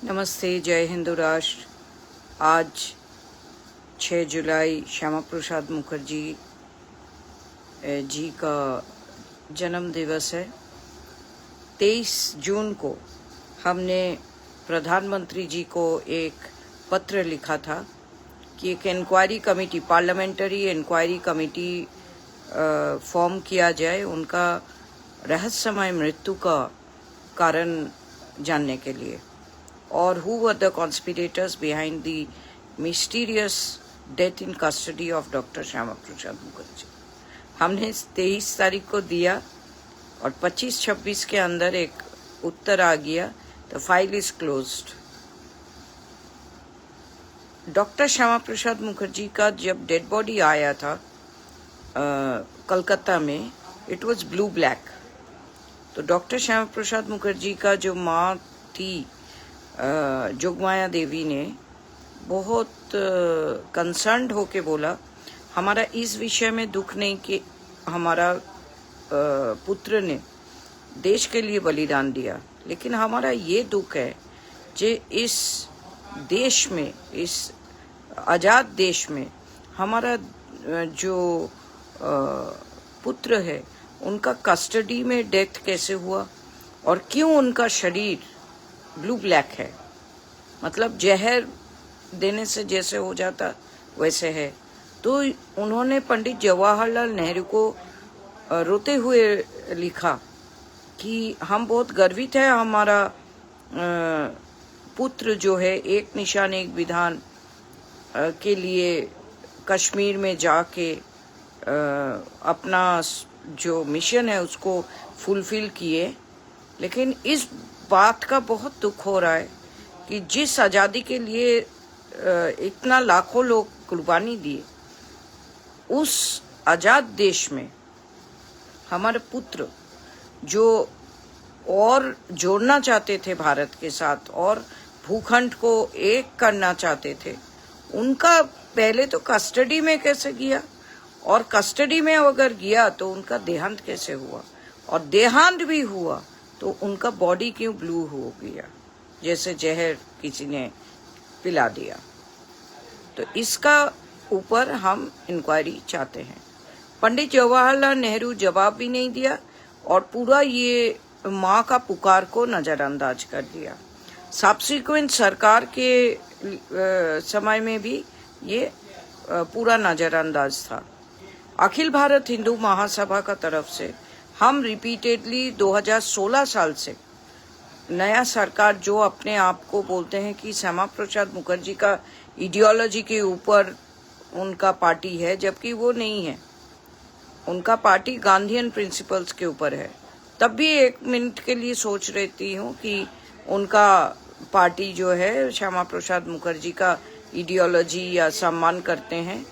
नमस्ते, जय हिंदू राष्ट्र। आज 6 जुलाई श्यामा प्रसाद मुखर्जी जी का जन्म दिवस है। 23 जून को हमने प्रधानमंत्री जी को एक पत्र लिखा था कि एक inquiry committee, parliamentary inquiry committee form किया जाए उनका रहस्यमय मृत्यु का कारण जानने के लिए, और who were the conspirators behind the mysterious death in custody of Dr. Shyama Prasad Mukherjee. हमने 23 तारीख को दिया और 25-26 के अंदर एक उत्तर आ गया। The file is closed। Doctor Shyama Prasad Mukherjee का जब डेड बॉडी आया था कलकत्ता में, इट वाज ब्लू ब्लैक। तो डॉक्टर श्यामा प्रसाद मुखर्जी का जो माँ थी जोगमाया देवी ने बहुत कंसर्न्ड होके बोला, हमारा इस विषय में दुख नहीं कि हमारा पुत्र ने देश के लिए बलिदान दिया, लेकिन हमारा ये दुख है कि इस देश में, इस आज़ाद देश में हमारा जो पुत्र है उनका कस्टडी में डेथ कैसे हुआ और क्यों उनका शरीर ब्लू ब्लैक है, मतलब जहर देने से जैसे हो जाता वैसे है। तो उन्होंने पंडित जवाहरलाल नेहरू को रोते हुए लिखा कि हम बहुत गर्वित हैं, हमारा पुत्र जो है एक निशान एक विधान के लिए कश्मीर में जाके अपना जो मिशन है उसको फुलफिल किए। लेकिन इस बात का बहुत दुख हो रहा है कि जिस आज़ादी के लिए इतना लाखों लोग कुर्बानी दिए, उस आज़ाद देश में हमारे पुत्र जो और जोड़ना चाहते थे भारत के साथ और भूखंड को एक करना चाहते थे, उनका पहले तो कस्टडी में कैसे गया, और कस्टडी में अगर गया तो उनका देहांत कैसे हुआ, और देहांत भी हुआ तो उनका बॉडी क्यों ब्लू हो गया, जैसे जहर किसी ने पिला दिया। तो इसका ऊपर हम इंक्वायरी चाहते हैं। पंडित जवाहरलाल नेहरू जवाब भी नहीं दिया और पूरा ये माँ का पुकार को नजरअंदाज कर दिया। सब्सिक्वेंट सरकार के समय में भी ये पूरा नजरअंदाज था। अखिल भारत हिंदू महासभा का तरफ से हम रिपीटेडली 2016 साल से नया सरकार जो अपने आप को बोलते हैं कि श्यामा प्रसाद मुखर्जी का आइडियोलॉजी के ऊपर उनका पार्टी है, जबकि वो नहीं है, उनका पार्टी गांधीयन प्रिंसिपल्स के ऊपर है। तब भी एक मिनट के लिए सोच रहती हूँ कि उनका पार्टी जो है श्यामा प्रसाद मुखर्जी का आइडियोलॉजी या सम्मान करते हैं।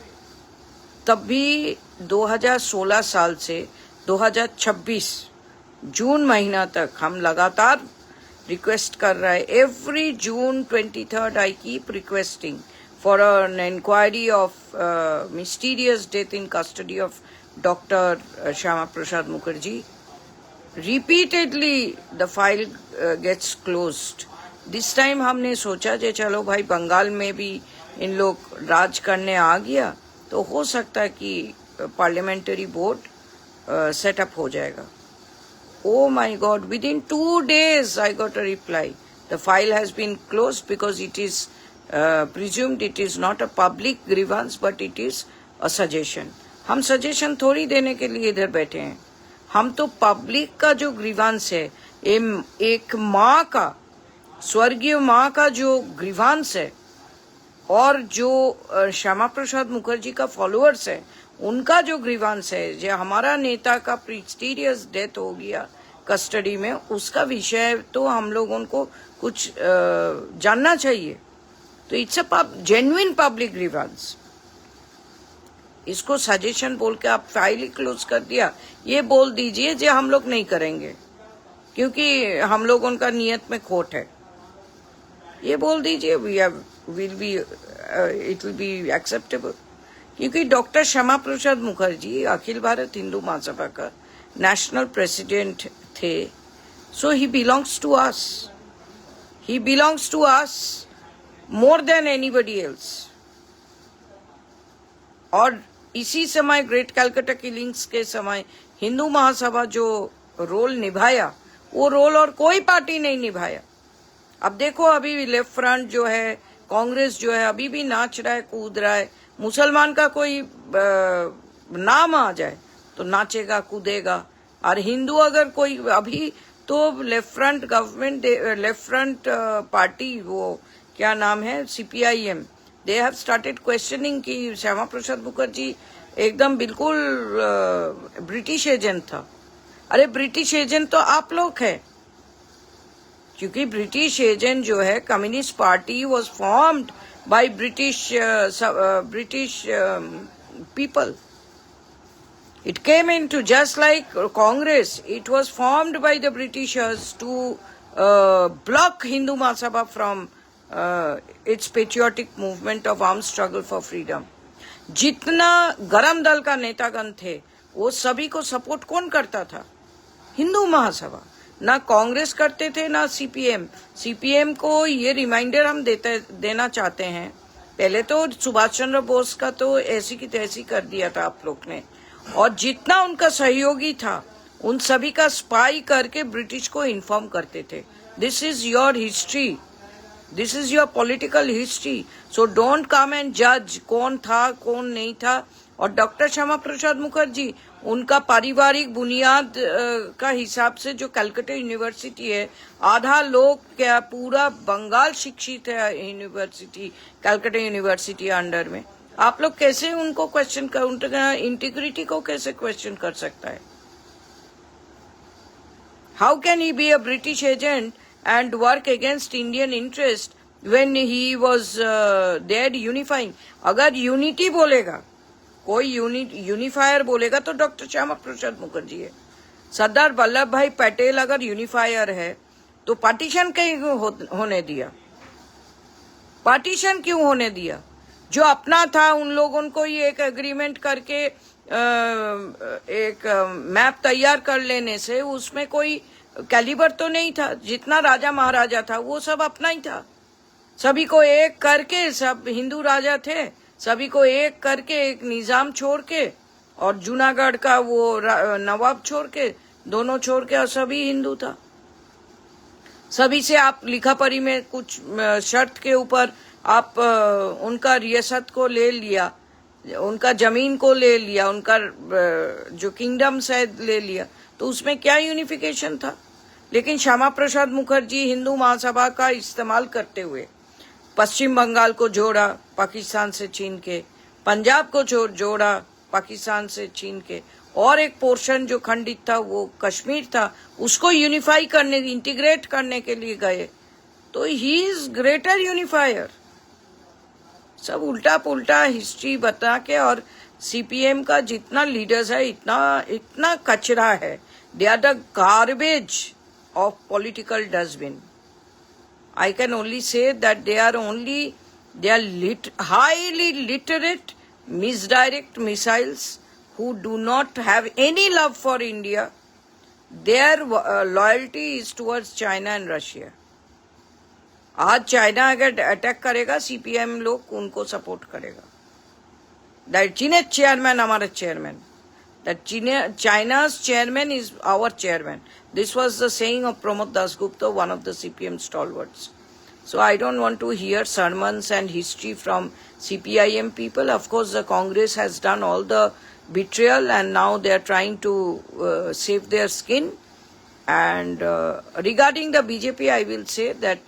तब भी 2016 साल से 2026 जून महीना तक हम लगातार रिक्वेस्ट कर रहे हैं। Every June 23rd I keep requesting for an inquiry of mysterious death in custody of doctor Shyama Prasad Mukherjee. Repeatedly the file gets closed. This time हमने सोचा कि चलो भाई, बंगाल में भी इन लोग राज करने आ गया तो हो सकता है कि पार्लियामेंट्री बोर्ड सेटअप हो जाएगा। Oh my God, within 2 days I got a reply. The file has been closed because it is presumed it is not a public grievance but it is a suggestion. हम suggestion थोड़ी देने के लिए इधर बैठे हैं, हम तो पब्लिक का जो ग्रीवांस है, एक माँ का, स्वर्गीय माँ का जो ग्रीवांस है और जो श्यामा प्रसाद मुखर्जी का फॉलोअर्स है उनका जो ग्रीवांस है, जो हमारा नेता का प्रीस्टीरियस डेथ हो गया कस्टडी में, उसका विषय तो हम लोगों को कुछ जानना चाहिए। तो it's a genuine public grievance. इसको सजेशन बोल के आप फाइल ही क्लोज कर दिया। ये बोल दीजिए जो हम लोग नहीं करेंगे क्योंकि हम लोगों का नियत में खोट है, ये बोल दीजिए, इट विल बी एक्सेप्टेबल। क्योंकि डॉक्टर श्यामा प्रसाद मुखर्जी अखिल भारत हिंदू महासभा का नेशनल प्रेसिडेंट थे, so he belongs to us. He belongs to us more than anybody else. और इसी समय ग्रेट कैलकाटा किलिंग्स के समय हिंदू महासभा जो रोल निभाया, वो रोल और कोई पार्टी नहीं निभाया। अब देखो, अभी लेफ्ट फ्रंट जो है, कांग्रेस जो है, अभी भी नाच रहा है, कूद रहा है। मुसलमान का कोई नाम आ जाए तो नाचेगा, कूदेगा। और हिंदू अगर कोई, अभी तो left front government, left front party, वो क्या नाम है, CPIM, they have started questioning कि श्यामा प्रसाद मुखर्जी एकदम बिल्कुल ब्रिटिश एजेंट था। अरे ब्रिटिश एजेंट तो आप लोग है, क्योंकि ब्रिटिश एजेंट जो है, communist party was formed by British people. It came into, just like Congress, it was formed by the Britishers to block Hindu Mahasabha from its patriotic movement of armed struggle for freedom. जितना गरम दल का नेतागण थे, वो सभी को support कौन करता था? हिंदू महासभा। ना कांग्रेस करते थे, ना CPM को ये रिमाइंडर हम देना चाहते हैं। पहले तो सुभाष चंद्र बोस का तो ऐसी की तैसी कर दिया था आप लोग ने, और जितना उनका सहयोगी था, उन सभी का स्पाई करके ब्रिटिश को इन्फॉर्म करते थे। This is your history, this is your political history, so don't come and जज कौन था कौन नहीं था। और डॉक्टर श्यामा प्रसाद मुखर्जी, उनका पारिवारिक बुनियाद का हिसाब से जो कलकत्ता यूनिवर्सिटी है, आधा लोग क्या पूरा बंगाल शिक्षित है यूनिवर्सिटी, कलकत्ता यूनिवर्सिटी अंडर में। आप लोग कैसे उनको क्वेश्चन कर, उनका इंटीग्रिटी को कैसे क्वेश्चन कर सकता है? How can he be a British agent and work against Indian interest when he was there unifying? अगर यूनिटी बोलेगा, कोई यूनिफायर बोलेगा तो डॉक्टर श्यामा प्रसाद मुखर्जी है। सरदार वल्लभ भाई पटेल अगर यूनिफायर है तो पार्टीशन क्यों होने दिया? पार्टीशन क्यों होने दिया? जो अपना था उन लोगों को ही एक एग्रीमेंट करके एक मैप तैयार कर लेने से उसमें कोई कैलिबर तो नहीं था। जितना राजा महाराजा था वो सब अपना ही था। सभी को एक करके, सब हिंदू राजा थे, सभी को एक करके एक निजाम छोड़ के, और जूनागढ़ का वो नवाब छोड़ के, दोनों छोड़ के, और सभी हिंदू था। सभी से आप लिखा पढ़ी में कुछ शर्त के ऊपर आप उनका रियासत को ले लिया, उनका जमीन को ले लिया, उनका जो किंगडम है ले लिया, तो उसमें क्या यूनिफिकेशन था? लेकिन श्यामा प्रसाद मुखर्जी हिंदू महासभा का इस्तेमाल करते हुए पश्चिम बंगाल को जोड़ा पाकिस्तान से छीन के, पंजाब को जोड़ा पाकिस्तान से छीन के, और एक पोर्शन जो खंडित था वो कश्मीर था, उसको यूनिफाई करने, इंटीग्रेट करने के लिए गए। तो ही इज ग्रेटर यूनिफायर। सब उल्टा पुल्टा हिस्ट्री बता के, और CPM का जितना लीडर्स है, इतना कचरा है। They are the garbage of political dustbin. I can only say that they are highly literate, misdirect missiles who do not have any love for India. Their loyalty is towards China and Russia. आज China अगर attack करेगा, CPM लोग उनको support करेगा। That China's chairman हमारा chairman. That China's chairman is our chairman. This was the saying of Pramod Dasgupta, one of the CPM stalwarts. So I don't want to hear sermons and history from CPIM people. Of course, the Congress has done all the betrayal, and now they are trying to save their skin. And regarding the BJP, I will say that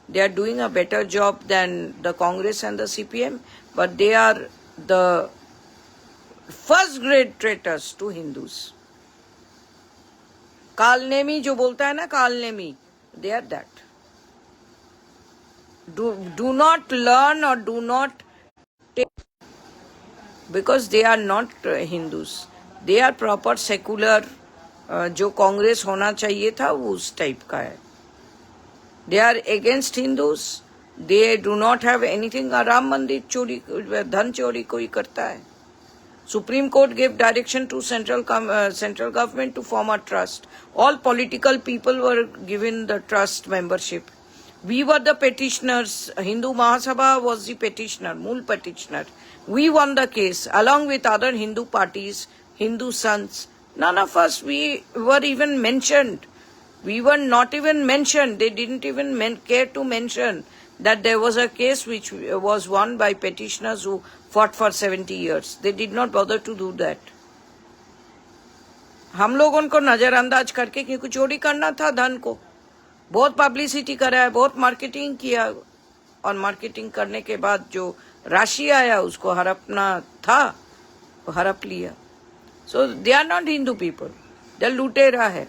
they are doing a better job than the Congress and the CPM, but they are the first grade traitors to Hindus. Kalanemi जो बोलता है ना, Kalanemi, they are that. Do not learn or do not take, because they are not Hindus. They are proper secular, जो कांग्रेस होना चाहिए था वो उस टाइप का है। They are against Hindus. They do not have anything. Ram मंदिर चोरी, धन चोरी कोई करता है? Supreme Court gave direction to central government to form a trust. All political people were given the trust membership. We were the petitioners. Hindu Mahasabha was the petitioner, Mool petitioner. We won the case along with other Hindu parties, Hindu sons. None of us we were even mentioned. We were not even mentioned. They didn't even care to mention that there was a case which was won by petitioners who fought for 70 years. They did not bother to do that. हम लोग उनको नजरअंदाज करके क्योंकि चोरी करना था धन को, बहुत पब्लिसिटी कराया, बहुत मार्केटिंग किया, और मार्केटिंग करने के बाद जो राशि आया उसको हड़पना था, हड़प लिया. So they are not Hindu people, they लुटेरा है.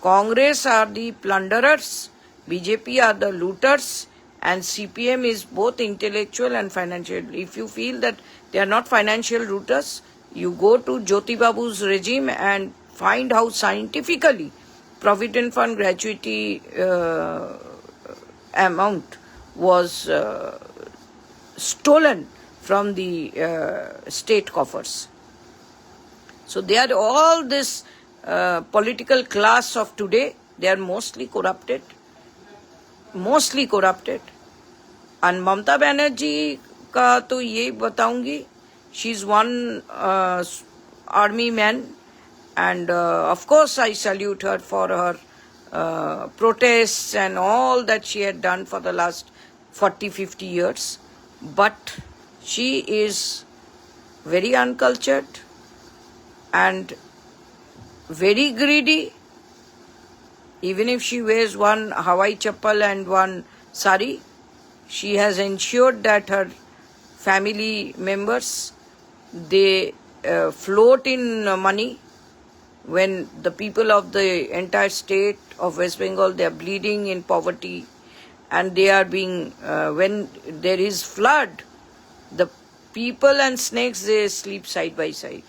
Congress are the plunderers, BJP are the looters, and CPM is both intellectual and financial. If you feel that they are not financial looters, you go to Jyoti Babu's regime and find how scientifically Provident Fund gratuity amount was stolen from the state coffers. So they are all this political class of today, they are mostly corrupted. And Mamata Banerjee का तो ये बताऊंगी, she is one army man, and of course I salute her for her protests and all that she had done for the last 40-50 years. But she is very uncultured and very greedy. Even if she wears one Hawaii chappal and one sari, she has ensured that her family members, they float in money when the people of the entire state of West Bengal, they are bleeding in poverty, and they are being, when there is flood, the people and snakes, they sleep side by side.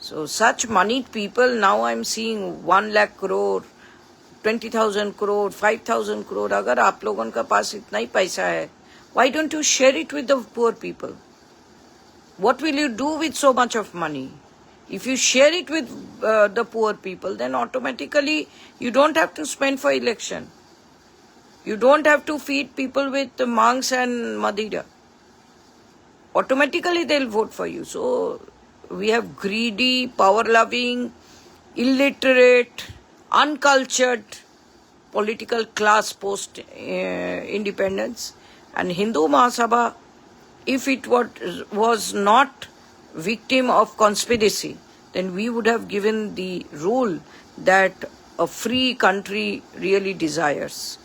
So such moneyed people, now I am seeing 1 lakh crore, 20,000 crore, 5,000 crore. अगर आप लोगों का पास इतना ही पैसा है, why don't you share it with the poor people? What will you do with so much of money? If you share it with the poor people, then automatically you don't have to spend for election. You don't have to feed people with mangs and madira. Automatically they'll vote for you. So we have greedy, power-loving, illiterate, uncultured political class post-independence. And Hindu Mahasabha, if it was not victim of conspiracy, then we would have given the rule that a free country really desires.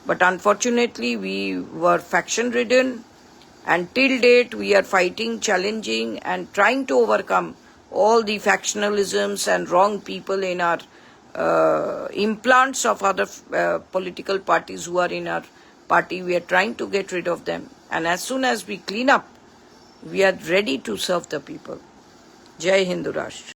But unfortunately, we were faction-ridden, and till date we are fighting, challenging, and trying to overcome all the factionalisms and wrong people in our implants of other political parties who are in our party. We are trying to get rid of them. And as soon as we clean up, we are ready to serve the people. Jai Hindu Rashtra.